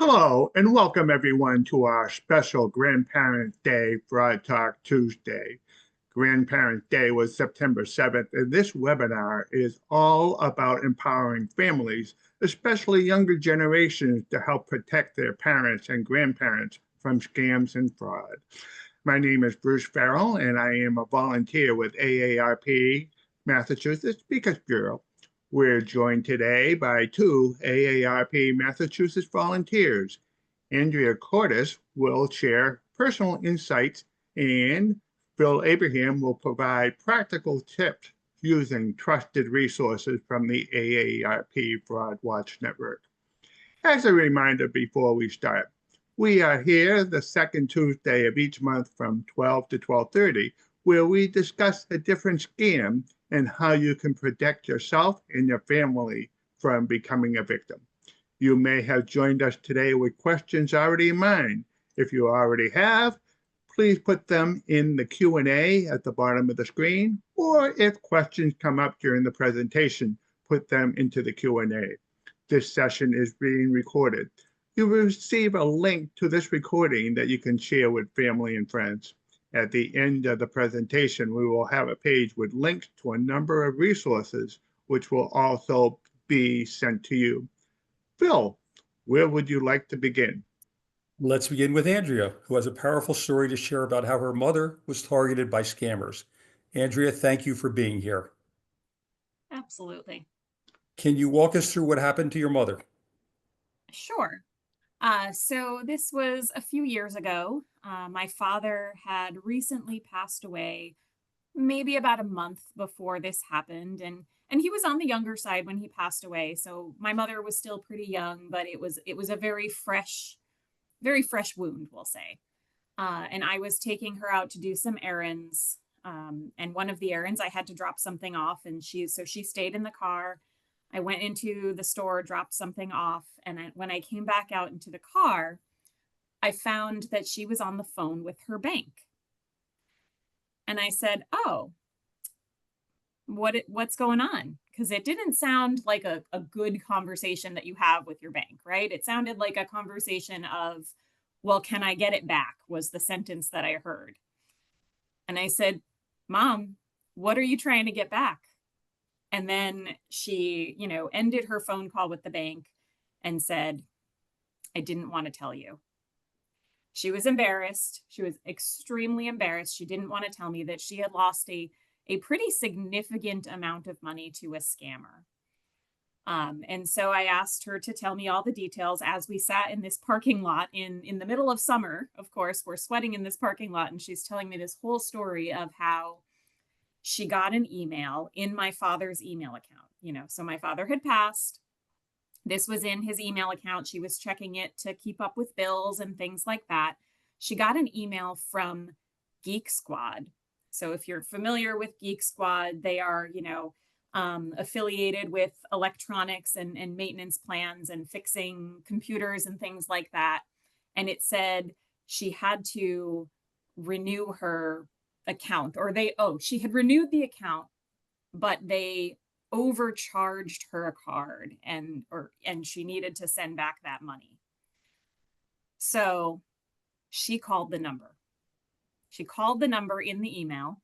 Hello, and welcome everyone to our special Grandparent Day Broad Talk Tuesday. Grandparent Day was September 7th, and this webinar is all about empowering families, especially younger generations, to help protect their parents and grandparents from scams and fraud. My name is Bruce Farrell, and I am a volunteer with AARP Massachusetts Speakers Bureau. We're joined today by two AARP Massachusetts volunteers. Andrea Cordes will share personal insights, and Phil Abraham will provide practical tips using trusted resources from the AARP Fraud Watch Network. As a reminder before we start, we are here the second Tuesday of each month from 12 to 12:30, where we discuss a different scam and how you can protect yourself and your family from becoming a victim. You may have joined us today with questions already in mind. If you already have, please put them in the Q&A at the bottom of the screen, or if questions come up during the presentation, put them into the Q&A. This session is being recorded. You will receive a link to this recording that you can share with family and friends. At the end of the presentation, we will have a page with links to a number of resources, which will also be sent to you. Phil, where would you like to begin? Let's begin with Andrea, who has a powerful story to share about how her mother was targeted by scammers. Andrea, thank you for being here. Absolutely. Can you walk us through what happened to your mother? Sure. So this was a few years ago. My father had recently passed away, maybe about a month before this happened, and he was on the younger side when he passed away. So my mother was still pretty young, but it was a very fresh wound, we'll say. And I was taking her out to do some errands. And one of the errands I had to drop something off, and she stayed in the car. I went into the store, dropped something off, and when I came back out into the car, I found that she was on the phone with her bank. And I said, "Oh, what's going on?" Because it didn't sound like a good conversation that you have with your bank, right? It sounded like a conversation of, "Well, can I get it back?" was the sentence that I heard. And I said, "Mom, what are you trying to get back?" And then she, ended her phone call with the bank and said, "I didn't want to tell you." She was embarrassed. She was extremely embarrassed. She didn't want to tell me that she had lost a pretty significant amount of money to a scammer. And so I asked her to tell me all the details as we sat in this parking lot in the middle of summer. Of course, we're sweating in this parking lot, and she's telling me this whole story of how she got an email in my father's email account. So my father had passed. This was in his email account. She was checking it to keep up with bills and things like that. She got an email from Geek Squad. So if you're familiar with Geek Squad, they are, affiliated with electronics and maintenance plans and fixing computers and things like that. And it said she had to renew her account, or she had renewed the account, but they overcharged her a card, and she needed to send back that money. So she called the number. She called the number in the email,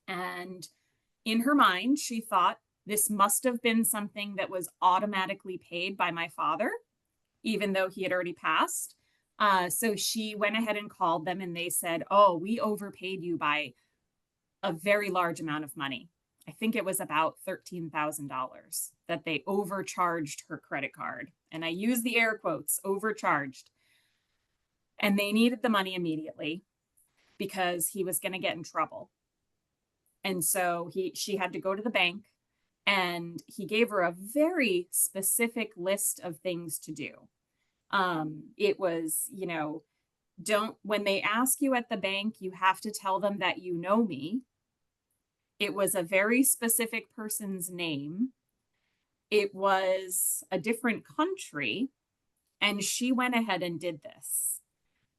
and in her mind, she thought this must have been something that was automatically paid by my father, even though he had already passed. So she went ahead and called them, and they said, "Oh, we overpaid you by a very large amount of money." I think it was about $13,000 that they overcharged her credit card. And I use the air quotes, overcharged. And they needed the money immediately because he was going to get in trouble. And so she had to go to the bank, and he gave her a very specific list of things to do. It was, when they ask you at the bank, you have to tell them that you know me. It was a very specific person's name. It was a different country, and she went ahead and did this.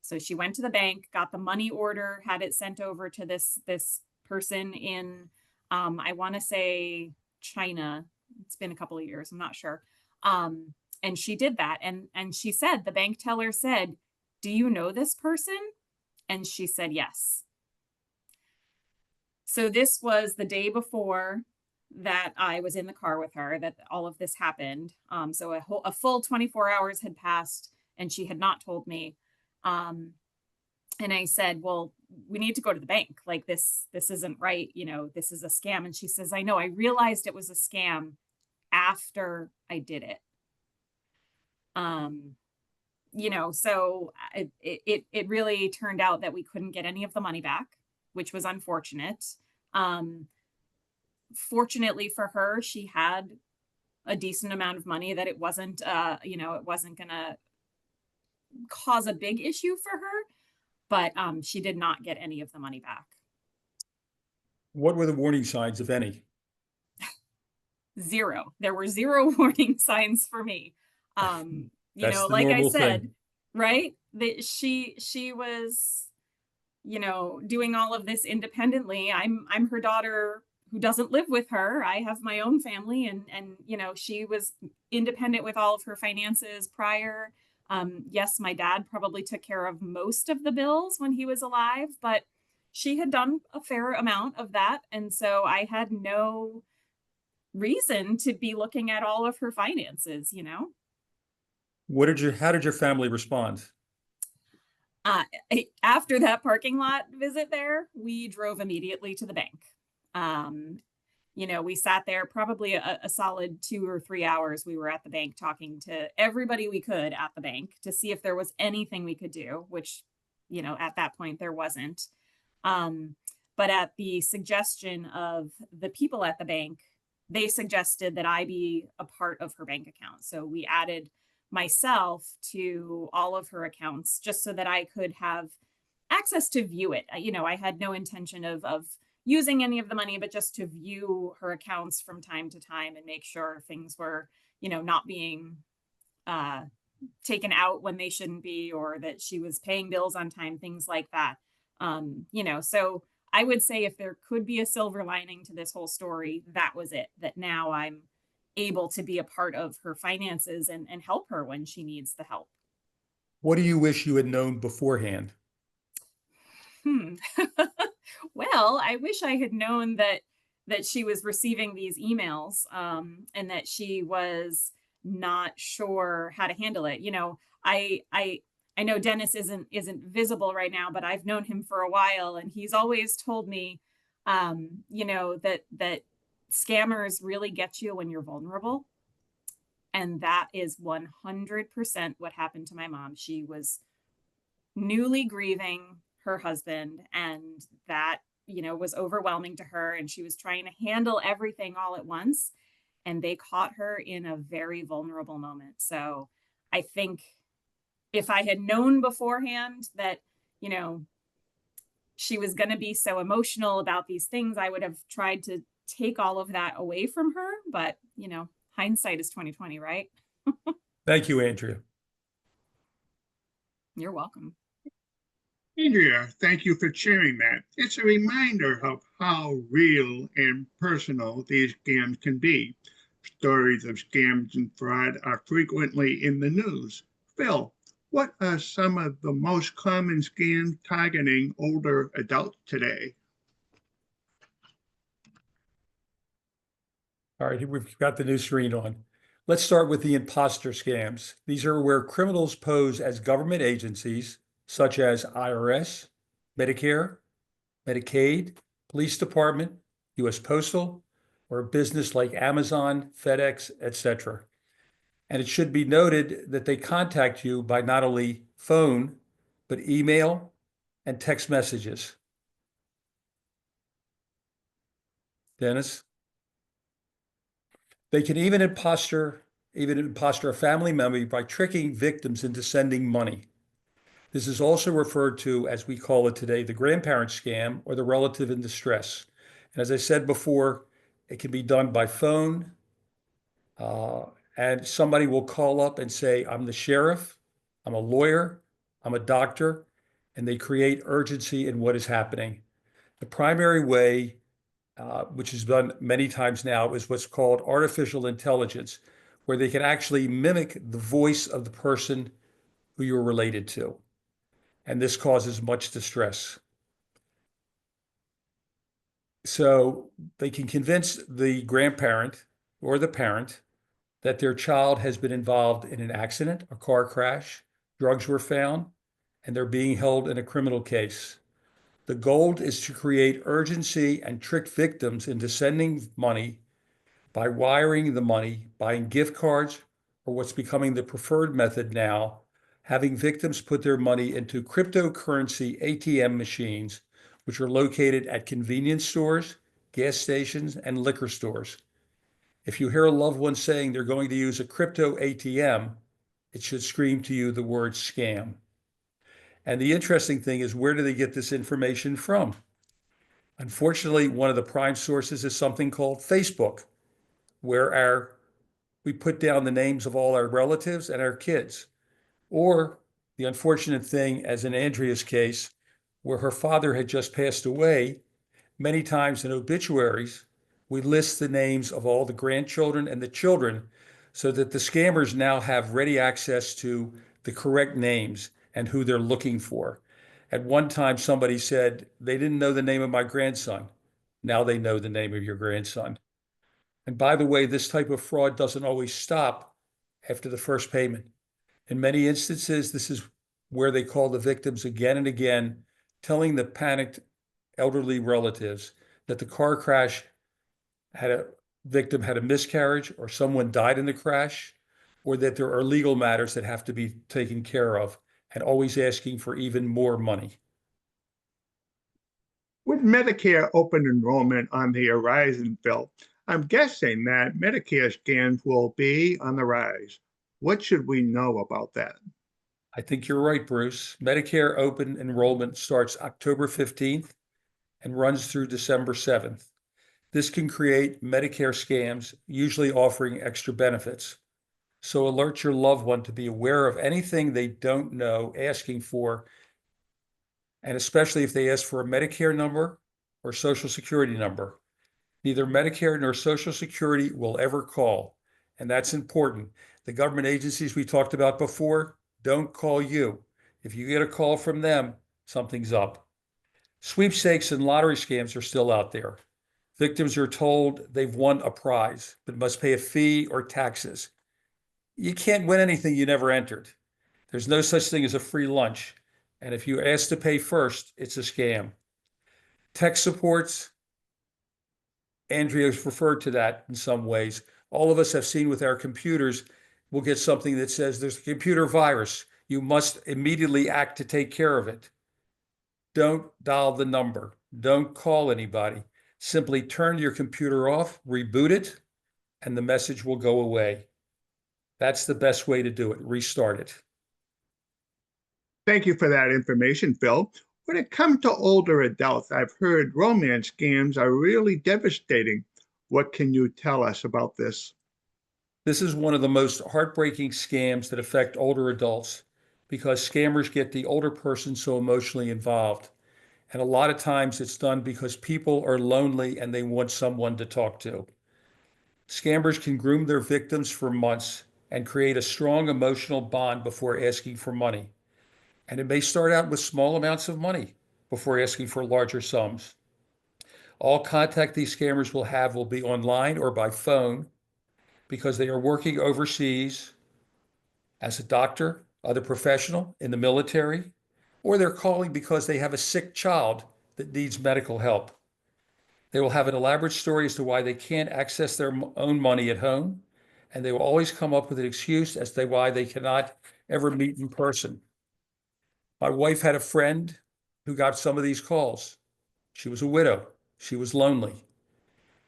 So she went to the bank, got the money order, had it sent over to this person in, I want to say China. It's been a couple of years, I'm not sure. And she did that. And she said, the bank teller said, "Do you know this person?" And she said, "Yes." So this was the day before that I was in the car with her, that all of this happened. So a full 24 hours had passed and she had not told me. And I said, "Well, we need to go to the bank. Like this isn't right. You know, this is a scam." And she says, "I know, I realized it was a scam after I did it." You know, so it really turned out that we couldn't get any of the money back, which was unfortunate. Fortunately for her, she had a decent amount of money that it wasn't, you know, it wasn't gonna cause a big issue for her, but she did not get any of the money back. What were the warning signs, if any? Zero. There were zero warning signs for me. You That's know, the like I normal said, thing. right? That she was, you know, doing all of this independently. I'm her daughter who doesn't live with her. I have my own family, and you know, she was independent with all of her finances prior. Yes, my dad probably took care of most of the bills when he was alive, but she had done a fair amount of that, and so I had no reason to be looking at all of her finances, you know. How did your family respond? Uh, After that parking lot visit there, we drove immediately to the bank. Um, you know, we sat there probably a solid 2 or 3 hours. We were at the bank talking to everybody we could at the bank to see if there was anything we could do, which, you know, at that point there wasn't. But at the suggestion of the people at the bank, they suggested that I be a part of her bank account. So we added myself to all of her accounts just so that I could have access to view it. You know, I had no intention of using any of the money, but just to view her accounts from time to time and make sure things were, you know, not being taken out when they shouldn't be, or that she was paying bills on time, things like that. You know, so I would say if there could be a silver lining to this whole story, that was it, that now I'm able to be a part of her finances and help her when she needs the help. What do you wish you had known beforehand? Hmm. Well, I wish I had known that she was receiving these emails, and that she was not sure how to handle it. You know, I know Dennis isn't visible right now, but I've known him for a while, and he's always told me, you know, that scammers really get you when you're vulnerable. And that is 100% what happened to my mom. She was newly grieving her husband, and that, you know, was overwhelming to her, and she was trying to handle everything all at once, and they caught her in a very vulnerable moment. So I think if I had known beforehand that, you know, she was going to be so emotional about these things, I would have tried to take all of that away from her. But, you know, hindsight is 2020, right? Thank you, Andrea. You're welcome. Andrea, thank you for sharing that. It's a reminder of how real and personal these scams can be. Stories of scams and fraud are frequently in the news. Phil, what are some of the most common scams targeting older adults today? All right, we've got the new screen on. Let's start with the imposter scams. These are where criminals pose as government agencies such as IRS, Medicare, Medicaid, police department, US Postal, or a business like Amazon, FedEx, etc. And it should be noted that they contact you by not only phone, but email and text messages. Dennis? They can even imposter a family member by tricking victims into sending money. This is also referred to, as we call it today, the grandparent scam or the relative in distress. And as I said before, it can be done by phone, and somebody will call up and say, "I'm the sheriff, I'm a lawyer, I'm a doctor," and they create urgency in what is happening. The primary way, which is done many times now, is what's called artificial intelligence, where they can actually mimic the voice of the person who you're related to. And this causes much distress. So they can convince the grandparent or the parent that their child has been involved in an accident, a car crash, drugs were found, and they're being held in a criminal case. The goal is to create urgency and trick victims into sending money by wiring the money, buying gift cards, or what's becoming the preferred method now, having victims put their money into cryptocurrency ATM machines, which are located at convenience stores, gas stations, and liquor stores. If you hear a loved one saying they're going to use a crypto ATM, it should scream to you the word scam. And the interesting thing is, where do they get this information from? Unfortunately, one of the prime sources is something called Facebook, where we put down the names of all our relatives and our kids. Or the unfortunate thing, as in Andrea's case, where her father had just passed away, many times in obituaries, we list the names of all the grandchildren and the children so that the scammers now have ready access to the correct names and who they're looking for. At one time, somebody said they didn't know the name of my grandson. Now they know the name of your grandson. And by the way, this type of fraud doesn't always stop after the first payment. In many instances, this is where they call the victims again and again, telling the panicked elderly relatives that the car crash victim had a miscarriage, or someone died in the crash, or that there are legal matters that have to be taken care of, and always asking for even more money. With Medicare open enrollment on the horizon, Phil, I'm guessing that Medicare scams will be on the rise. What should we know about that? I think you're right, Bruce. Medicare open enrollment starts October 15th and runs through December 7th. This can create Medicare scams, usually offering extra benefits. So alert your loved one to be aware of anything they don't know asking for, and especially if they ask for a Medicare number or Social Security number. Neither Medicare nor Social Security will ever call, and that's important. The government agencies we talked about before don't call you. If you get a call from them, something's up. Sweepstakes and lottery scams are still out there. Victims are told they've won a prize, but must pay a fee or taxes. You can't win anything you never entered. There's no such thing as a free lunch. And if you ask to pay first, it's a scam. Tech supports, Andrea's referred to that in some ways. All of us have seen with our computers, we'll get something that says there's a computer virus. You must immediately act to take care of it. Don't dial the number. Don't call anybody. Simply turn your computer off, reboot it, and the message will go away. That's the best way to do it. Restart it. Thank you for that information, Phil. When it comes to older adults, I've heard romance scams are really devastating. What can you tell us about this? This is one of the most heartbreaking scams that affect older adults because scammers get the older person so emotionally involved. And a lot of times it's done because people are lonely and they want someone to talk to. Scammers can groom their victims for months and create a strong emotional bond before asking for money. And it may start out with small amounts of money before asking for larger sums. All contact these scammers will have will be online or by phone because they are working overseas as a doctor, other professional, in the military, or they're calling because they have a sick child that needs medical help. They will have an elaborate story as to why they can't access their own money at home, and they will always come up with an excuse as to why they cannot ever meet in person. My wife had a friend who got some of these calls. She was a widow. She was lonely.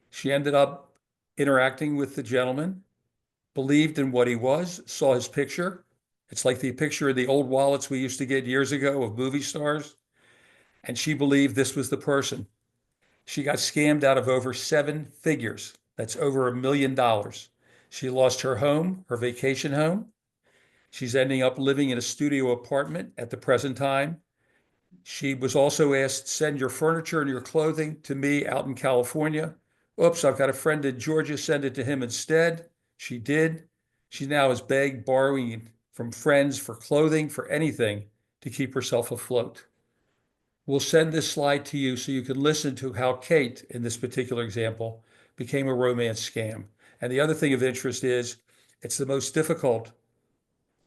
She ended up interacting with the gentleman, believed in what he was, saw his picture. It's like the picture of the old wallets we used to get years ago of movie stars. And she believed this was the person. She got scammed out of over 7 figures. That's over $1 million. She lost her home, her vacation home. She's ending up living in a studio apartment at the present time. She was also asked, send your furniture and your clothing to me out in California. Oops, I've got a friend in Georgia, send it to him instead. She did. She now is begging, borrowing from friends for clothing, for anything to keep herself afloat. We'll send this slide to you so you can listen to how Kate, in this particular example, became a romance scam. And the other thing of interest is it's the most difficult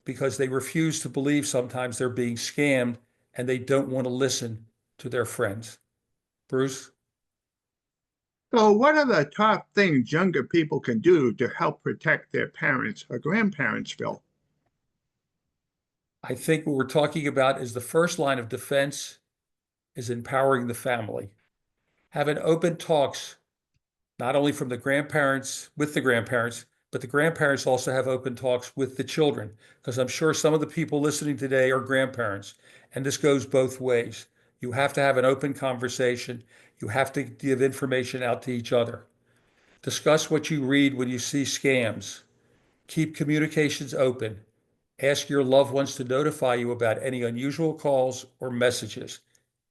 because they refuse to believe sometimes they're being scammed and they don't want to listen to their friends. Bruce? So what are the top things younger people can do to help protect their parents or grandparents, Phil? I think what we're talking about is the first line of defense is empowering the family. Having open talks, not only from the grandparents, with the grandparents, but the grandparents also have open talks with the children, because I'm sure some of the people listening today are grandparents, and this goes both ways. You have to have an open conversation. You have to give information out to each other. Discuss what you read when you see scams. Keep communications open. Ask your loved ones to notify you about any unusual calls or messages.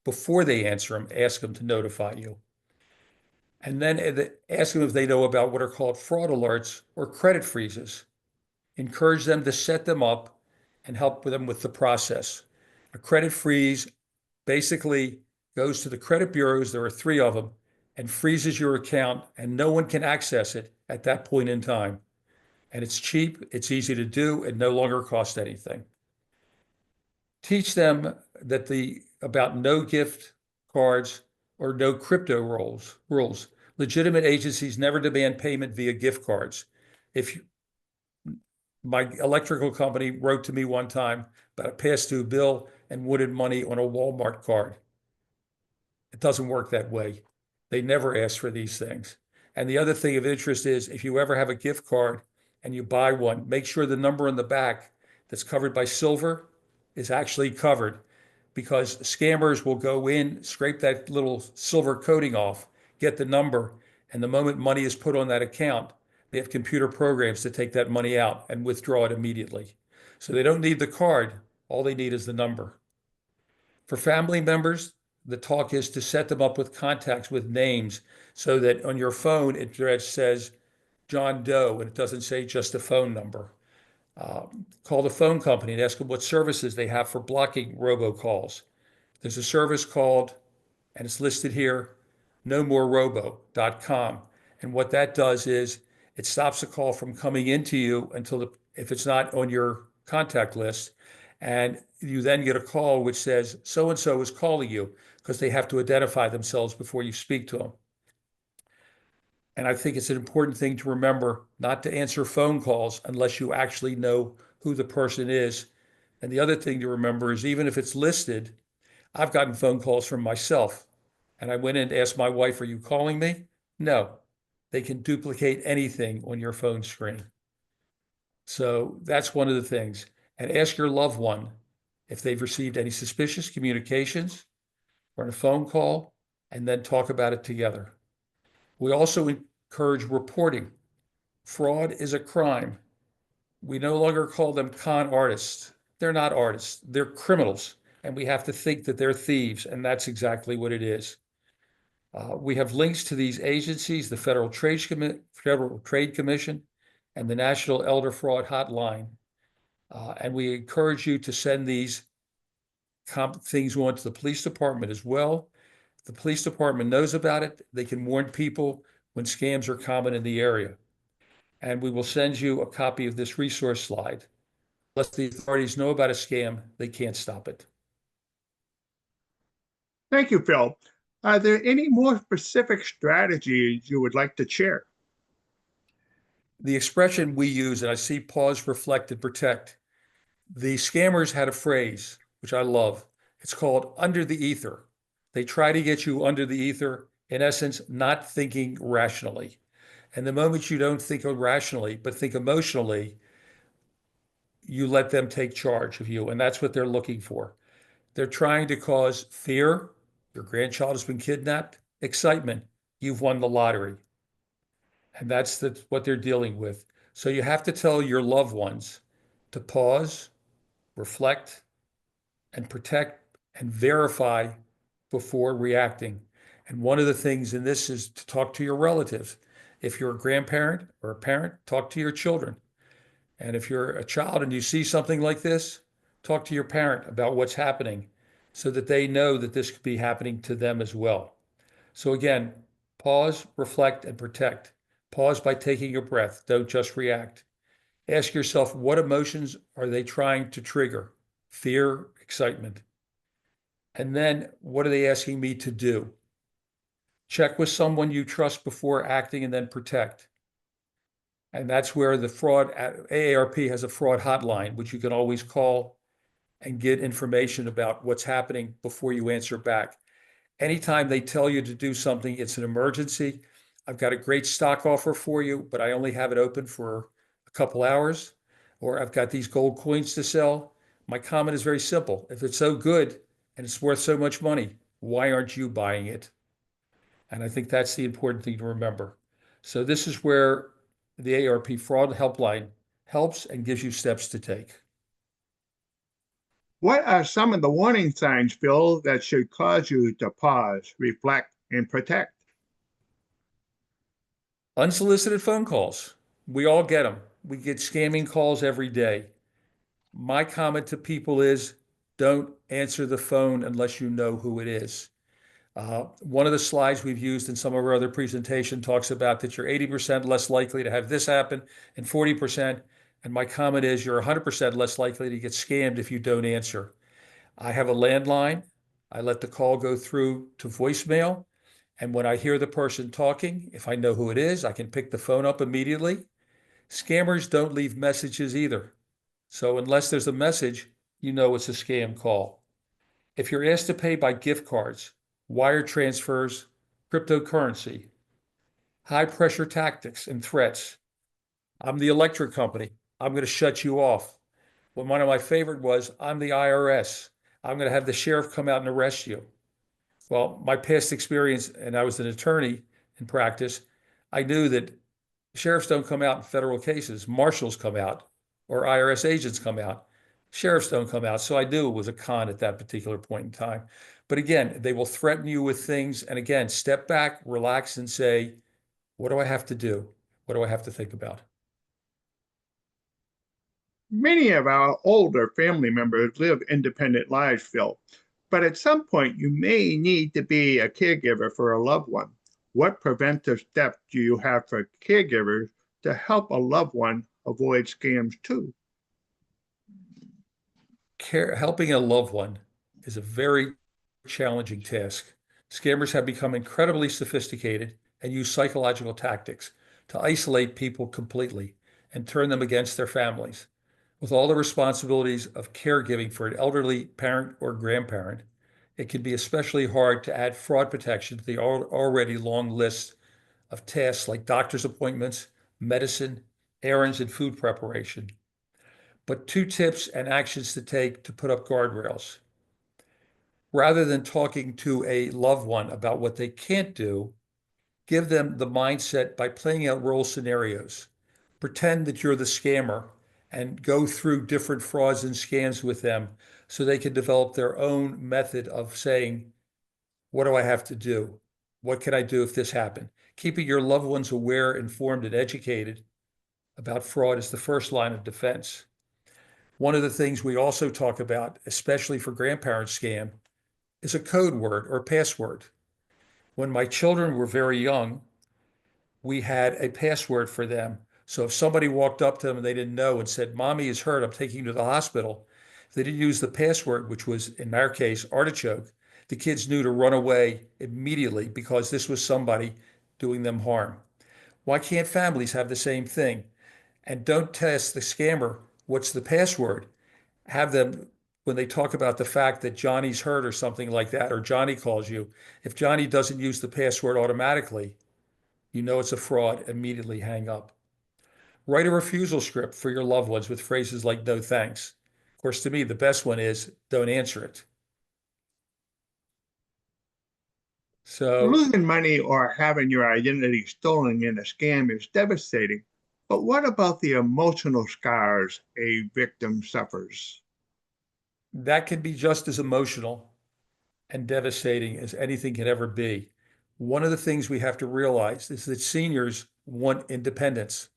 Before they answer them, ask them to notify you. And then ask them if they know about what are called fraud alerts or credit freezes. Encourage them to set them up and help them with the process. A credit freeze basically goes to the credit bureaus, there are 3 of them, and freezes your account, and no one can access it at that point in time. And it's cheap, it's easy to do, and no longer costs anything. Teach them that about no gift cards or no crypto rules. Legitimate agencies never demand payment via gift cards. If my electrical company wrote to me one time about a past due bill and wanted money on a Walmart card. It doesn't work that way. They never ask for these things. And the other thing of interest is if you ever have a gift card and you buy one, make sure the number on the back that's covered by silver is actually covered, because scammers will go in, scrape that little silver coating off, get the number, and the moment money is put on that account, they have computer programs to take that money out and withdraw it immediately. So they don't need the card. All they need is the number. For family members, the talk is to set them up with contacts with names so that on your phone it says John Doe and it doesn't say just a phone number. Call the phone company and ask them what services they have for blocking robocalls. There's a service called, and it's listed here, nomorobo.com. And what that does is it stops the call from coming into you if it's not on your contact list. And you then get a call which says so-and-so is calling you, because they have to identify themselves before you speak to them. And I think it's an important thing to remember not to answer phone calls unless you actually know who the person is. And the other thing to remember is even if it's listed, I've gotten phone calls from myself. And I went in and asked my wife, "Are you calling me?" No, they can duplicate anything on your phone screen. So that's one of the things. And ask your loved one if they've received any suspicious communications or a phone call, and then talk about it together. We also encourage reporting. Fraud is a crime. We no longer call them con artists. They're not artists, they're criminals. And we have to think that they're thieves, and that's exactly what it is. We have links to these agencies, the Federal Trade Commission and the National Elder Fraud Hotline. And we encourage you to send these things on to the police department as well. The police department knows about it. They can warn people when scams are common in the area. And we will send you a copy of this resource slide. Unless the authorities know about a scam, they can't stop it. Thank you, Phil. Are there any more specific strategies you would like to share? The expression we use, and I see pause, reflect, and protect. The scammers had a phrase, which I love. It's called under the ether. They try to get you under the ether, in essence, not thinking rationally. And the moment you don't think rationally, but think emotionally, you let them take charge of you. And that's what they're looking for. They're trying to cause fear. Your grandchild has been kidnapped. Excitement. You've won the lottery. And that's what they're dealing with. So you have to tell your loved ones to pause, reflect, and protect and verify before reacting. And one of the things in this is to talk to your relatives. If you're a grandparent or a parent, talk to your children. And if you're a child and you see something like this, talk to your parent about what's happening so that they know that this could be happening to them as well. So again, pause, reflect, and protect. Pause by taking a breath. Don't just react. Ask yourself, what emotions are they trying to trigger? Fear, excitement. And then what are they asking me to do? Check with someone you trust before acting and then protect. And that's where the fraud, AARP has a fraud hotline, which you can always call and get information about what's happening before you answer back. Anytime they tell you to do something, it's an emergency. I've got a great stock offer for you, but I only have it open for a couple hours, or I've got these gold coins to sell. My comment is very simple. If it's so good and it's worth so much money, why aren't you buying it? And I think that's the important thing to remember. So this is where the AARP fraud helpline helps and gives you steps to take. What are some of the warning signs, Phil, that should cause you to pause, reflect, and protect? Unsolicited phone calls. We all get them. We get scamming calls every day. My comment to people is don't answer the phone unless you know who it is. One of the slides we've used in some of our other presentation talks about that you're 80% less likely to have this happen and 40%. And my comment is you're 100% less likely to get scammed if you don't answer. I have a landline. I let the call go through to voicemail. And when I hear the person talking, if I know who it is, I can pick the phone up immediately. Scammers don't leave messages either. So unless there's a message, you know it's a scam call. If you're asked to pay by gift cards, wire transfers, cryptocurrency, high pressure tactics and threats, I'm the electric company. I'm going to shut you off. Well, one of my favorite was, I'm the IRS. I'm going to have the sheriff come out and arrest you. Well, my past experience, and I was an attorney in practice, I knew that sheriffs don't come out in federal cases. Marshals come out or IRS agents come out. Sheriffs don't come out. So I knew it was a con at that particular point in time. But again, they will threaten you with things. And again, step back, relax, and say, what do I have to do? What do I have to think about? Many of our older family members live independent lives, Phil, but at some point you may need to be a caregiver for a loved one. What preventive steps do you have for caregivers to help a loved one avoid scams too? Helping a loved one is a very challenging task. Scammers have become incredibly sophisticated and use psychological tactics to isolate people completely and turn them against their families. With all the responsibilities of caregiving for an elderly parent or grandparent, it can be especially hard to add fraud protection to the already long list of tasks like doctor's appointments, medicine, errands, and food preparation. But two tips and actions to take to put up guardrails. Rather than talking to a loved one about what they can't do, give them the mindset by playing out role scenarios. Pretend that you're the scammer and go through different frauds and scams with them so they can develop their own method of saying, what do I have to do? What can I do if this happened? Keeping your loved ones aware, informed, and educated about fraud is the first line of defense. One of the things we also talk about, especially for grandparent scam, is a code word or password. When my children were very young, we had a password for them. So if somebody walked up to them and they didn't know and said, Mommy is hurt, I'm taking you to the hospital, if they didn't use the password, which was in our case, artichoke, the kids knew to run away immediately because this was somebody doing them harm. Why can't families have the same thing? And don't test the scammer, what's the password? Have them, when they talk about the fact that Johnny's hurt or something like that, or Johnny calls you, if Johnny doesn't use the password automatically, you know it's a fraud, immediately hang up. Write a refusal script for your loved ones with phrases like no thanks. Of course, to me, the best one is don't answer it. So Losing money or having your identity stolen in a scam is devastating. But what about the emotional scars a victim suffers? that can be just as emotional and devastating as anything can ever be. One of the things we have to realize is that seniors want independence.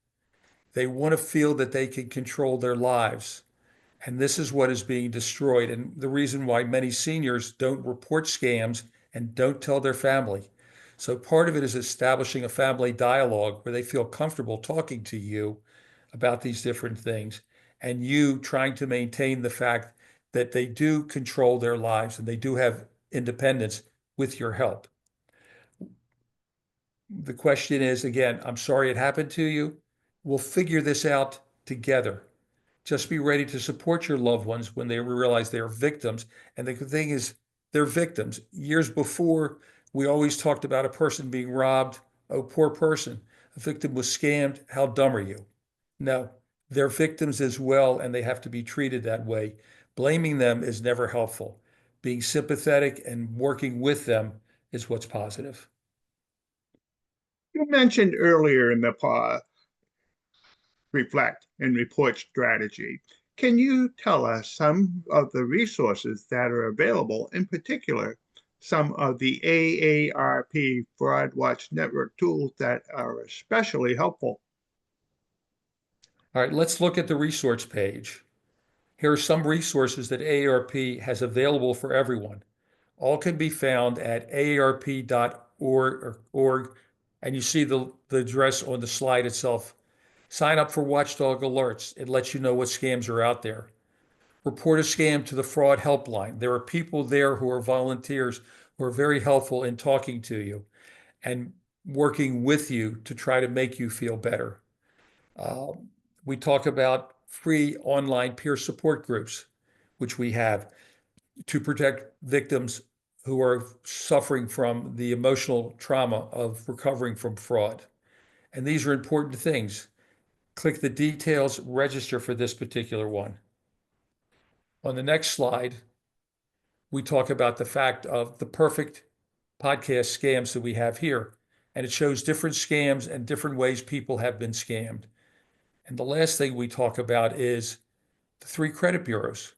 They want to feel that they can control their lives. And this is what is being destroyed. And the reason why many seniors don't report scams and don't tell their family. So part of it is establishing a family dialogue where they feel comfortable talking to you about these different things, and you trying to maintain the fact that they do control their lives and they do have independence with your help. The question is, again, I'm sorry it happened to you. We'll figure this out together. Just be ready to support your loved ones when they realize they are victims. And the thing is, they're victims. Years before, we always talked about a person being robbed. Oh, poor person. A victim was scammed. How dumb are you? No, they're victims as well, and they have to be treated that way. Blaming them is never helpful. Being sympathetic and working with them is what's positive. You mentioned earlier in the reflect and report strategy. Can you tell us some of the resources that are available, in particular, some of the AARP Fraud Watch Network tools that are especially helpful? All right, let's look at the resource page. Here are some resources that AARP has available for everyone. All can be found at aarp.org, and you see the address on the slide itself. Sign up for Watchdog Alerts. It lets you know what scams are out there. Report a scam to the fraud helpline. There are people there who are volunteers who are very helpful in talking to you and working with you to try to make you feel better. We talk about free online peer support groups, which we have to protect victims who are suffering from the emotional trauma of recovering from fraud. And these are important things. Click the details, register for this particular one. On the next slide, we talk about the fact of the perfect podcast scams that we have here. And it shows different scams and different ways people have been scammed. And the last thing we talk about is the 3 credit bureaus,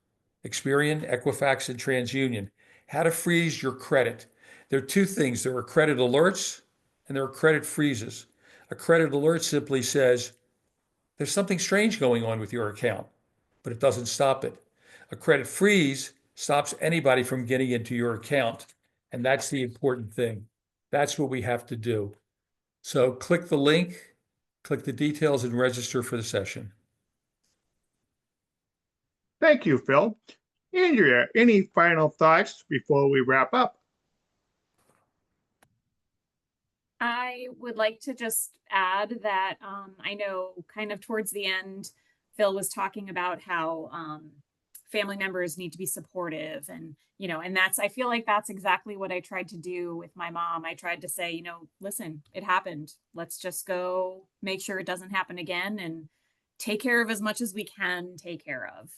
Experian, Equifax, and TransUnion. How to freeze your credit. There are 2 things. There are credit alerts and there are credit freezes. A credit alert simply says, there's something strange going on with your account, but it doesn't stop it. A credit freeze stops anybody from getting into your account, and that's the important thing. That's what we have to do. So click the link, click the details, and register for the session. Thank you, Phil. Andrea, any final thoughts before we wrap up? I would like to just add that I know kind of towards the end, Phil was talking about how family members need to be supportive and, and I feel like that's exactly what I tried to do with my mom. I tried to say, listen, it happened. Let's just go make sure it doesn't happen again and take care of as much as we can take care of,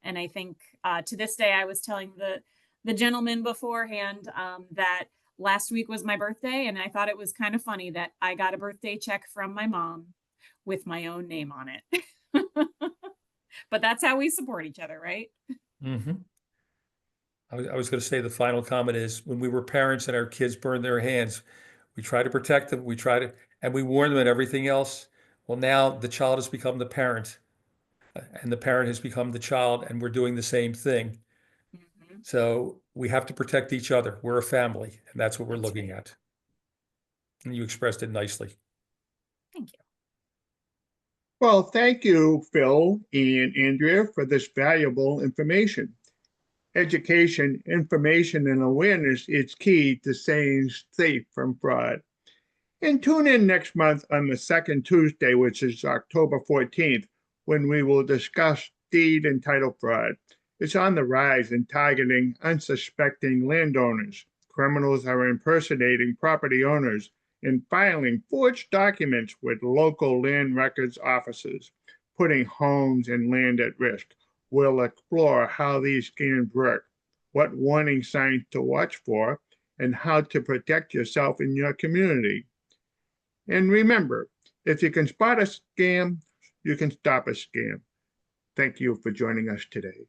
And I think to this day, I was telling the gentleman beforehand that last week was my birthday, and I thought it was kind of funny that I got a birthday check from my mom with my own name on it. But that's how we support each other, right? Mm-hmm. I was going to say the final comment is when we were parents and our kids burned their hands, we try to protect them. And we warn them and everything else. Well, now the child has become the parent and the parent has become the child, and we're doing the same thing. Mm-hmm. So we have to protect each other. We're a family, and that's what we're That's looking right. at. And you expressed it nicely. Thank you. Well, thank you, Phil and Andrea, for this valuable information. Education, information, and awareness is key to staying safe from fraud. And tune in next month on the second Tuesday, which is October 14th, when we will discuss deed and title fraud. It's on the rise in targeting unsuspecting landowners. Criminals are impersonating property owners and filing forged documents with local land records offices, putting homes and land at risk. We'll explore how these scams work, what warning signs to watch for, and how to protect yourself and your community. And remember, if you can spot a scam, you can stop a scam. Thank you for joining us today.